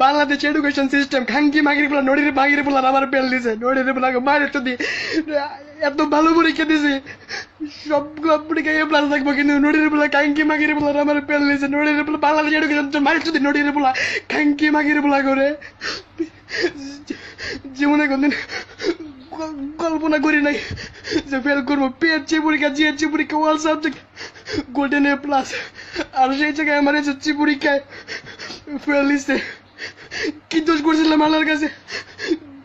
Bangladesh education system খাঙ্কি মাগির পোলা নড়ির মাগির পোলা আমার পেল দিছে নড়ির পোলাকে মারে তো এত ভালো পরীক্ষা দিছে সবগুলো পরীক্ষা এ প্লাস থাকবো কিন্তু নড়ির পোলা খাঙ্কি মাগির পোলা আমার পেল দিছে নড়ির পোলা বাংলাদেশ এডুকেশন মারে যদি নড়ির পোলা খাঙ্কি মাগির পোলা করে জীবনে কোনদিন কল্পনা করি নাই যে ফেল করবো পিএইচসি পরীক্ষা জিএইচসি পরীক্ষা all subject golden A plus আর সেই জায়গায় আমার এসএসসি পরীক্ষায় ফেল দিচ্ছে কি দোষ করছিলাম আল্লাহর কাছে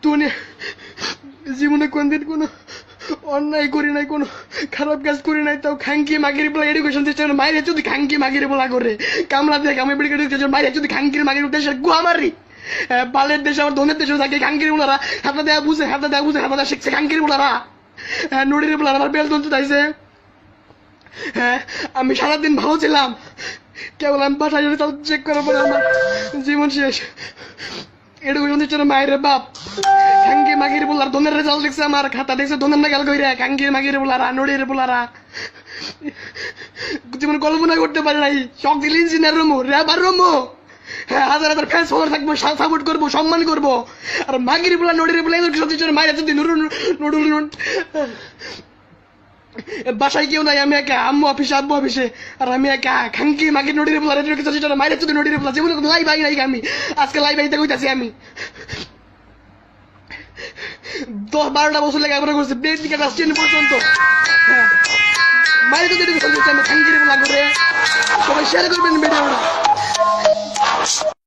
দুনিয়া জীবনে কোনদিন কোনো অন্যায় করি নাই কোনো খারাপ কাজ করি নাই তাও খাঙ্কি মাগির বলা এডুকেশন সিস্টেম মাইরে যদি খাঙ্কি মাগির বলা করে কামলা দেখ আমি মাইরে যদি খাঙ্কির মাগির দেশের গুয়া মারি বালের দেশে আমার ধনের দেশেও থাকে খাঙ্কির বলারা হাতা দেয়া বুঝে হাতা দেয়া শিখছে খাঙ্কির বলারা নড়ির বলারা আমার বেল তুলতে চাইছে হ্যাঁ আমি সারাদিন ভালো ছিলাম কেবল আমি বাসায় যদি তাও চেক করার পরে আমার জীবন শেষ এডুকেশন সিস্টেম মায়ের বাপ খাঙ্কি মাগির বলার ধনের রেজাল্ট দেখছে আমার খাতা দেখছে ধনের না গেল কইরা খাঙ্কির মাগির বলারা নড়ির বলারা জীবন কল্পনা করতে পারে নাই শখ দিল ইঞ্জিনিয়ার রুমো র্যাবার রুমো হ্যাঁ হাজার হাজার ফ্যান্স ফলোয়ার থাকবো সাপোর্ট করবো সম্মান করবো আর মাগির বলা নড়ির বলা এডুকেশন সিস্টেম মায়ের যদি নুডুল বাসায় কেউ নাই আমি একা আব্বু অফিসে আর আমি একা খাঙ্কি মাগির নড়ির বলা এডুকেশন সিস্টেম মায়ের যদি নড়ির বলা জীবনে কোনো লাইভ নাই আমি আজকে লাইভ আইতে কইতাছি আমি 10-12টা বছর লেখাপড়া করছি বেদ থেকে ক্লাস 10 পর্যন্ত মায়ের যদি এডুকেশন সিস্টেম খাঙ্কির বলা করে সবাই শেয়ার করবেন ভিডিওটা